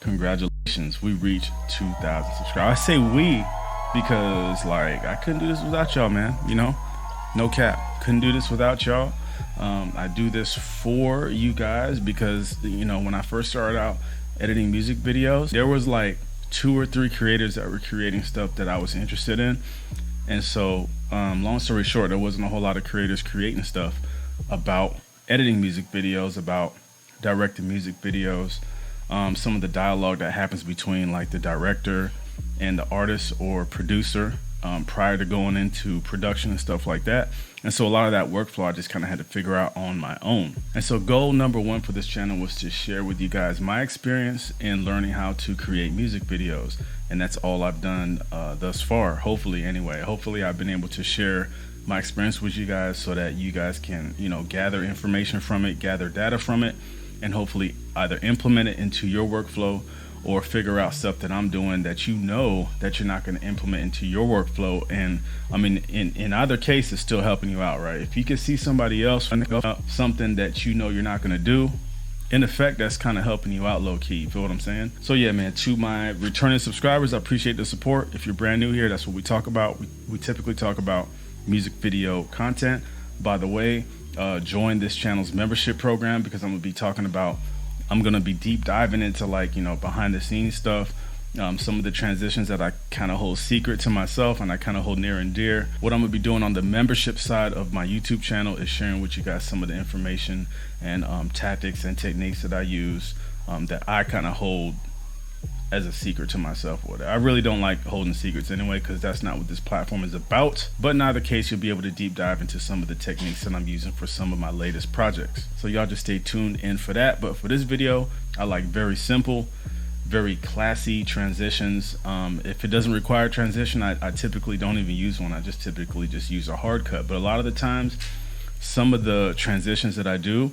congratulations, we reached 2,000 subscribers. I say we because like I couldn't do this without y'all, man. You know, no cap, couldn't do this without y'all. I do this for you guys because, you know, when I first started out editing music videos, there was like 2 or 3 creators that were creating stuff that I was interested in. And so long story short, there wasn't a whole lot of creators creating stuff about editing music videos, about directing music videos, some of the dialogue that happens between like the director and the artist or producer prior to going into production and stuff like that. And so a lot of that workflow I just kind of had to figure out on my own. And so goal number 1 for this channel was to share with you guys my experience in learning how to create music videos. And that's all I've done thus far, hopefully anyway. Hopefully I've been able to share my experience with you guys so that you guys can, you know, gather information from it, gather data from it, and hopefully either implement it into your workflow or figure out stuff that I'm doing that you know that you're not going to implement into your workflow. And I mean, in either case, it's still helping you out, right? If you can see somebody else something that you know you're not going to do, in effect, that's kind of helping you out low key. You feel what I'm saying? So yeah, man, to my returning subscribers, I appreciate the support. If you're brand new here, that's what we talk about. We typically talk about music video content. By the way, join this channel's membership program because I'm going to be deep diving into, like, you know, behind the scenes stuff, some of the transitions that I kind of hold secret to myself and I kind of hold near and dear. What I'm going to be doing on the membership side of my YouTube channel is sharing with you guys some of the information and tactics and techniques that I use that I kind of hold as a secret to myself. I really don't like holding secrets anyway, because that's not what this platform is about. But in either case, you'll be able to deep dive into some of the techniques that I'm using for some of my latest projects. So y'all just stay tuned in for that. But for this video, I like very simple, very classy transitions. If it doesn't require transition, I typically don't even use one. I just typically just use a hard cut. But a lot of the times, some of the transitions that I do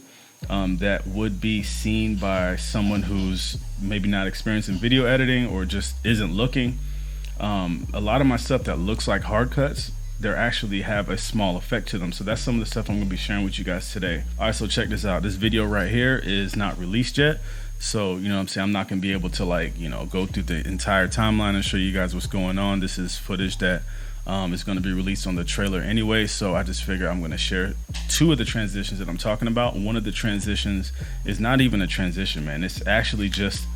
that would be seen by someone who's maybe not experienced in video editing or just isn't looking, a lot of my stuff that looks like hard cuts, they actually have a small effect to them. So that's some of the stuff I'm going to be sharing with you guys today. All right, so check this out. This video right here is not released yet. So, you know what I'm saying, I'm not going to be able to, like, you know, go through the entire timeline and show you guys what's going on. This is footage that is going to be released on the trailer anyway. So I just figure I'm going to share 2 of the transitions that I'm talking about. One of the transitions is not even a transition, man. It's actually just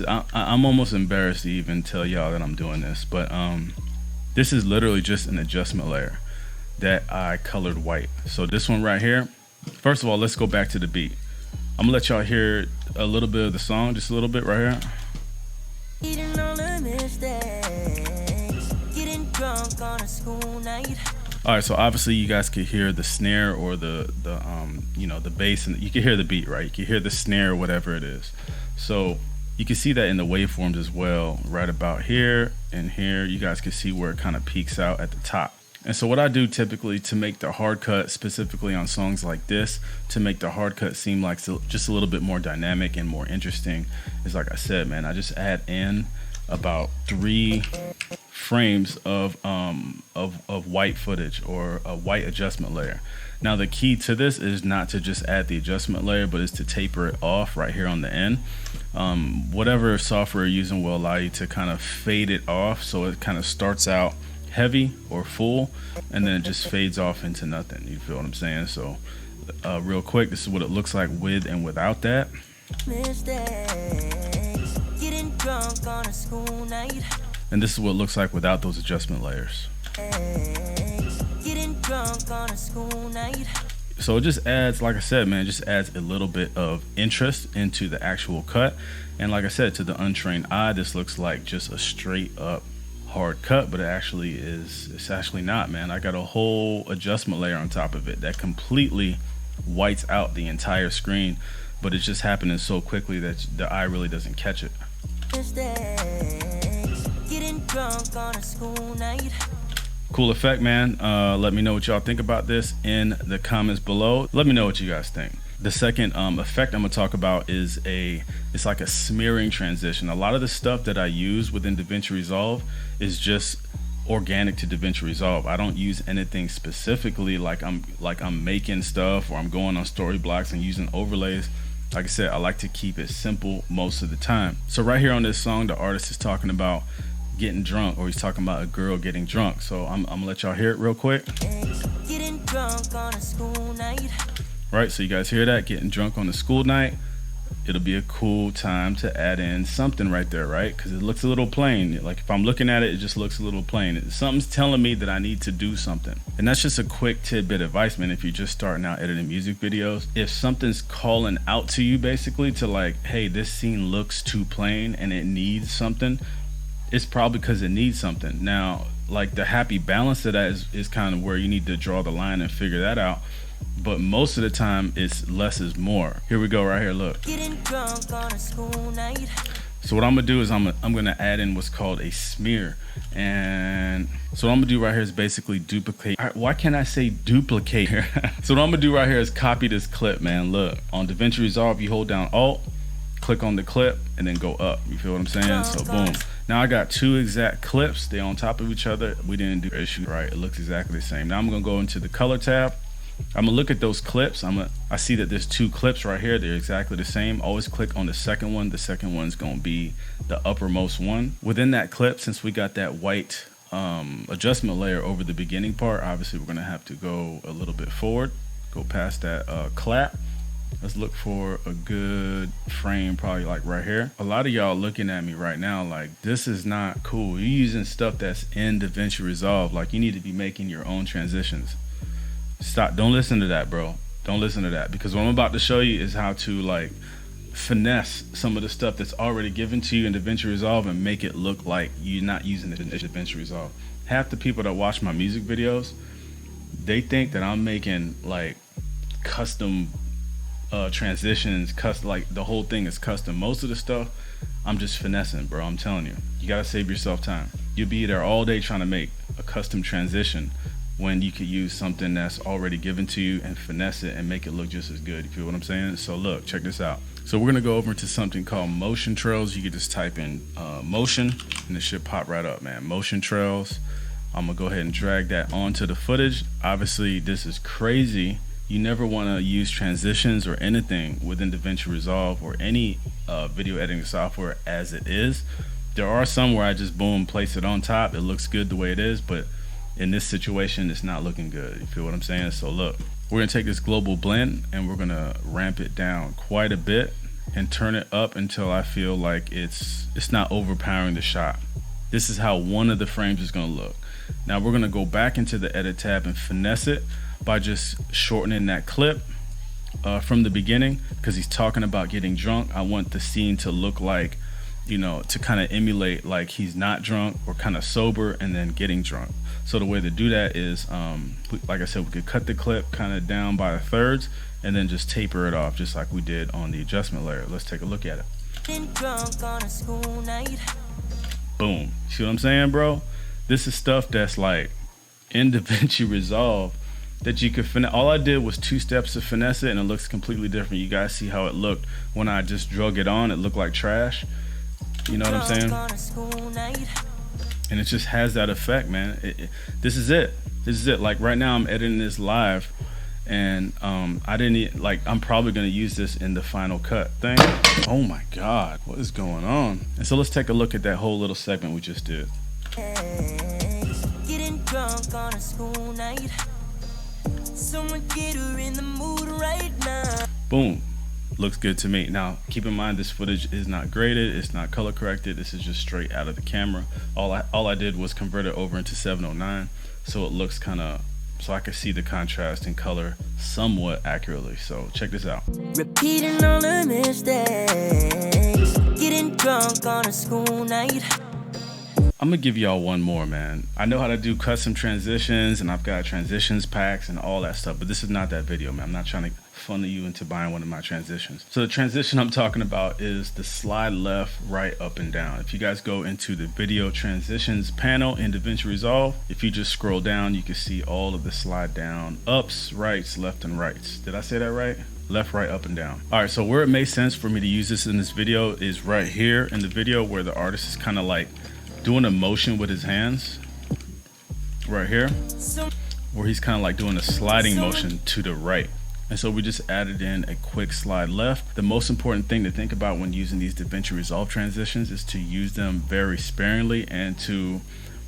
I'm almost embarrassed to even tell y'all that I'm doing this, but this is literally just an adjustment layer that I colored white. So this one right here, first of all, let's go back to the beat. I'm gonna let y'all hear a little bit of the song, just a little bit right here. All right, so obviously you guys could hear the snare or the you know, the bass, and you can hear the beat, right? You can hear the snare or whatever it is. So you can see that in the waveforms as well, right about here and here. You guys can see where it kind of peaks out at the top. And so what I do typically to make the hard cut, specifically on songs like this, to make the hard cut seem like just a little bit more dynamic and more interesting, is, like I said, man, I just add in about 3 frames of white footage or a white adjustment layer. Now the key to this is not to just add the adjustment layer, but is to taper it off right here on the end. Whatever software you're using will allow you to kind of fade it off, so it kind of starts out heavy or full and then it just fades off into nothing. You feel what I'm saying? So real quick, this is what it looks like with and without that. And this is what it looks like without those adjustment layers. So it just adds, like I said, man, it just adds a little bit of interest into the actual cut. And like I said, to the untrained eye, this looks like just a straight up hard cut, but it's actually not, man. I got a whole adjustment layer on top of it that completely whites out the entire screen, but it's just happening so quickly that the eye really doesn't catch it. Cool effect, man. Let me know what y'all think about this in the comments below. Let me know what you guys think. The second effect I'm gonna talk about is it's like a smearing transition. A lot of the stuff that I use within Davinci Resolve is just organic to Davinci Resolve. I don't use anything specifically like I'm making stuff or I'm going on story blocks and using overlays. Like I said, I like to keep it simple most of the time. So right here on this song, the artist is talking about getting drunk, or he's talking about a girl getting drunk. So I'm gonna let y'all hear it real quick. Getting drunk on a school night. Right, so you guys hear that? Getting drunk on a school night. It'll be a cool time to add in something right there, right? Because it looks a little plain. Like if I'm looking at it, it just looks a little plain. Something's telling me that I need to do something. And that's just a quick tidbit advice, man. If you're just starting out editing music videos, if something's calling out to you basically to like, hey, this scene looks too plain and it needs something, it's probably because it needs something. Now, like the happy balance of that is kind of where you need to draw the line and figure that out. But most of the time it's less is more. Here we go right here, look. Getting drunk on a school night. So what I'm gonna do is I'm gonna add in what's called a smear. And so what I'm gonna do right here is basically duplicate. Why can't I say duplicate here? So what I'm gonna do right here is copy this clip, man. Look, on Davinci Resolve, you hold down Alt, click on the clip, and then go up. You feel what I'm saying? So boom. Now I got two exact clips. They're on top of each other. We didn't do issue right. It looks exactly the same. Now I'm gonna go into the color tab. I'm gonna look at those clips. I see that there's two clips right here. They're exactly the same. Always click on the second one. The second one's gonna be the uppermost one. Within that clip, since we got that white adjustment layer over the beginning part, obviously we're gonna have to go a little bit forward, go past that clap. Let's look for a good frame, probably like right here. A lot of y'all looking at me right now like, this is not cool. You're using stuff that's in Davinci Resolve. Like you need to be making your own transitions. Stop, don't listen to that, bro. Don't listen to that, because what I'm about to show you is how to like finesse some of the stuff that's already given to you in Davinci Resolve and make it look like you're not using it in Davinci Resolve. Half the people that watch my music videos, they think that I'm making like custom transitions, custom, like the whole thing is custom. Most of the stuff I'm just finessing, bro. I'm telling you, you gotta save yourself time. You'll be there all day trying to make a custom transition when you could use something that's already given to you and finesse it and make it look just as good. You feel what I'm saying? So look, check this out. So we're gonna go over into something called motion trails. You can just type in motion and it should pop right up, man. Motion trails. I'm gonna go ahead and drag that onto the footage. Obviously this is crazy. You never wanna use transitions or anything within Davinci Resolve or any video editing software as it is. There are some where I just boom, place it on top. It looks good the way it is, but in this situation, it's not looking good. You feel what I'm saying? So look, we're gonna take this global blend and we're gonna ramp it down quite a bit and turn it up until I feel like it's not overpowering the shot. This is how one of the frames is gonna look. Now we're gonna go back into the edit tab and finesse it by just shortening that clip from the beginning, because he's talking about getting drunk. I want the scene to look like, you know, to kind of emulate like he's not drunk or kind of sober and then getting drunk. So the way to do that is, like I said, we could cut the clip kind of down by thirds and then just taper it off, just like we did on the adjustment layer. Let's take a look at it. Drunk on a school night. Boom. See what I'm saying, bro? This is stuff that's like in Davinci Resolve that you could finesse. All I did was 2 steps to finesse it and it looks completely different. You guys see how it looked when I just drug it on. It looked like trash. You know what I'm saying? And it just has that effect, man. This is it. This is it. Like right now I'm editing this live and I didn't like, I'm probably gonna use this in the final cut thing. Oh my God, what is going on? And so let's take a look at that whole little segment we just did. Getting drunk on a school night. Someone get her in the mood right now. Boom. Looks good to me. Now keep in mind this footage is not graded, it's not color corrected, this is just straight out of the camera. All I did was convert it over into 709 so it looks kind of, so I can see the contrast and color somewhat accurately. So check this out. Repeating all the mistakes. Getting drunk on a school night. I'm gonna give y'all one more, man. I know how to do custom transitions and I've got transitions packs and all that stuff, but this is not that video, man. I'm not trying to funnel you into buying one of my transitions. So the transition I'm talking about is the slide left, right, up, and down. If you guys go into the video transitions panel in Davinci Resolve, if you just scroll down, you can see all of the slide down, ups, rights, left, and rights. Did I say that right? Left, right, up, and down. All right, so where it makes sense for me to use this in this video is right here in the video where the artist is kind of like doing a motion with his hands right here, where he's kind of like doing a sliding motion to the right. And so we just added in a quick slide left. The most important thing to think about when using these Davinci Resolve transitions is to use them very sparingly, and to,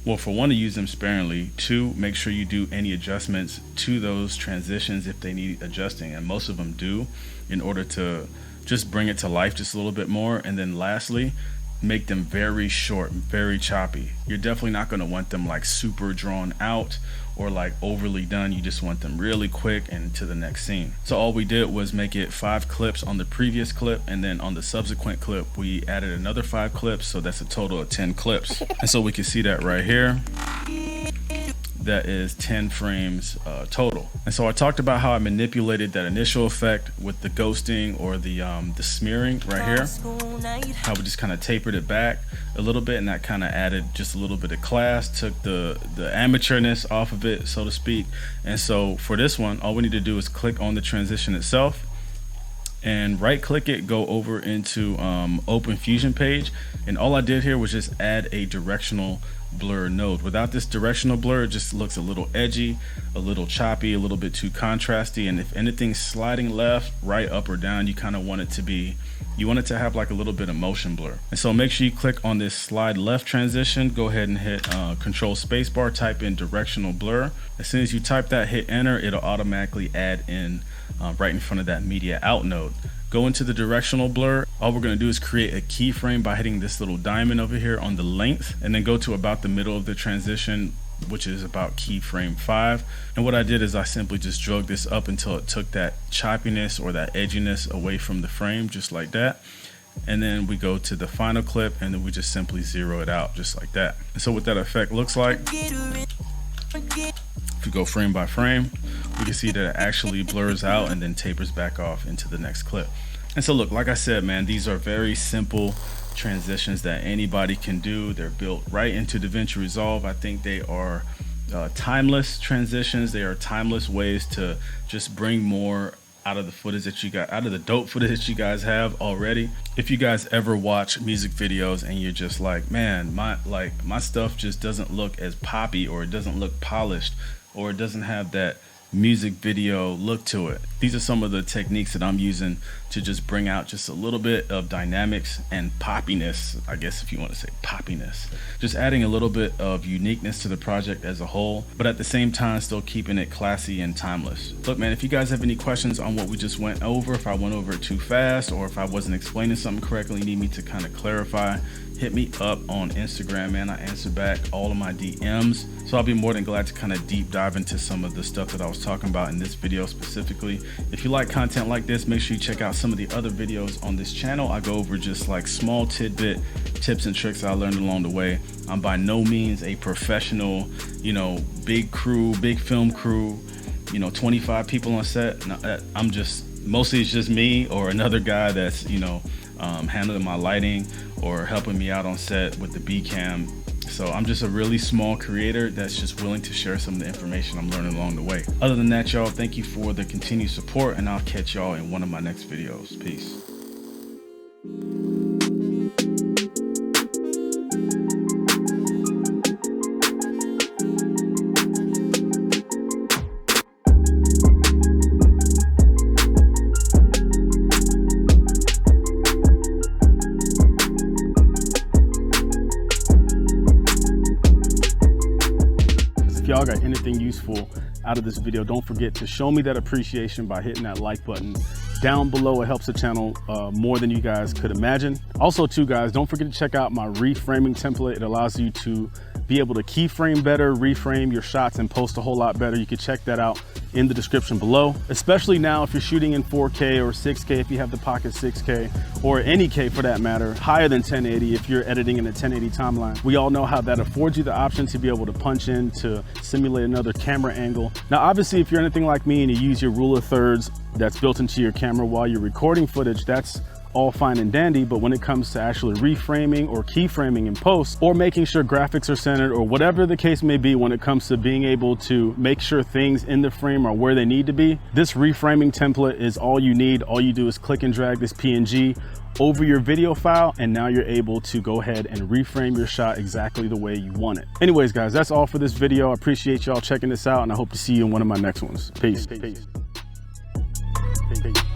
well, for one, to use them sparingly. Two, make sure you do any adjustments to those transitions if they need adjusting, and most of them do, in order to just bring it to life just a little bit more. And then lastly, make them very short, very choppy. You're definitely not going to want them like super drawn out or like overly done. You just want them really quick and to the next scene. So all we did was make it 5 clips on the previous clip, and then on the subsequent clip we added another 5 clips, so that's a total of 10 clips. And so we can see that right here, that is 10 frames total. And so I talked about how I manipulated that initial effect with the ghosting or the smearing right here, how we just kind of tapered it back a little bit, and that kind of added just a little bit of class, took the amateurness off of it, so to speak. And so for this one, all we need to do is click on the transition itself and right click it, go over into Open Fusion page, and all I did here was just add a directional blur node. Without this directional blur, it just looks a little edgy, a little choppy, a little bit too contrasty, and if anything's sliding left, right, up, or down, you kind of want it to be, you want it to have like a little bit of motion blur. And so make sure you click on this slide left transition, go ahead and hit Control Spacebar, type in directional blur. As soon as you type that, hit enter, it'll automatically add in right in front of that media out node. Go into the directional blur. All we're going to do is create a keyframe by hitting this little diamond over here on the length, and then go to about the middle of the transition, which is about keyframe 5. And what I did is I simply just drug this up until it took that choppiness or that edginess away from the frame, just like that. And then we go to the final clip, and then we just simply zero it out just like that. And so what that effect looks like, if we go frame by frame, we can see that it actually blurs out and then tapers back off into the next clip. And so look, like I said, man, these are very simple transitions that anybody can do. They're built right into Davinci Resolve. I think they are timeless transitions. They are timeless ways to just bring more out of the footage that you got, out of the dope footage that you guys have already. If you guys ever watch music videos and you're just like, man, my stuff just doesn't look as poppy, or it doesn't look polished, or it doesn't have that music video look to it, these are some of the techniques that I'm using to just bring out just a little bit of dynamics and poppiness, I guess, if you want to say poppiness. Just adding a little bit of uniqueness to the project as a whole, but at the same time still keeping it classy and timeless. Look, man, if you guys have any questions on what we just went over, if I went over it too fast, or if I wasn't explaining something correctly, need me to kind of clarify, hit me up on Instagram, man. I answer back all of my DMs. So I'll be more than glad to kind of deep dive into some of the stuff that I was talking about in this video specifically. If you like content like this, make sure you check out some of the other videos on this channel. I go over just like small tidbit tips and tricks I learned along the way. I'm by no means a professional, big crew, big film crew, 25 people on set. I'm just, mostly it's just me or another guy that's, handling my lighting or helping me out on set with the B cam. So I'm just a really small creator that's just willing to share some of the information I'm learning along the way. Other than that, y'all, thank you for the continued support, and I'll catch y'all in one of my next videos. Peace. If y'all got anything useful out of this video, don't forget to show me that appreciation by hitting that like button down below. It helps the channel more than you guys could imagine. Also too, guys, don't forget to check out my reframing template. It allows you to be able to keyframe better, reframe your shots, and post a whole lot better. You can check that out in the description below, especially now if you're shooting in 4K or 6K, if you have the Pocket 6K, or any K for that matter, higher than 1080 if you're editing in a 1080 timeline. We all know how that affords you the option to be able to punch in to simulate another camera angle. Now, obviously, if you're anything like me and you use your rule of thirds that's built into your camera while you're recording footage, that's all fine and dandy. But when it comes to actually reframing or keyframing in post, or making sure graphics are centered, or whatever the case may be, when it comes to being able to make sure things in the frame are where they need to be, this reframing template is all you need. All you do is click and drag this PNG over your video file, and now you're able to go ahead and reframe your shot exactly the way you want it. Anyways, guys, that's all for this video. I appreciate y'all checking this out, and I hope to see you in one of my next ones. Peace. Peace.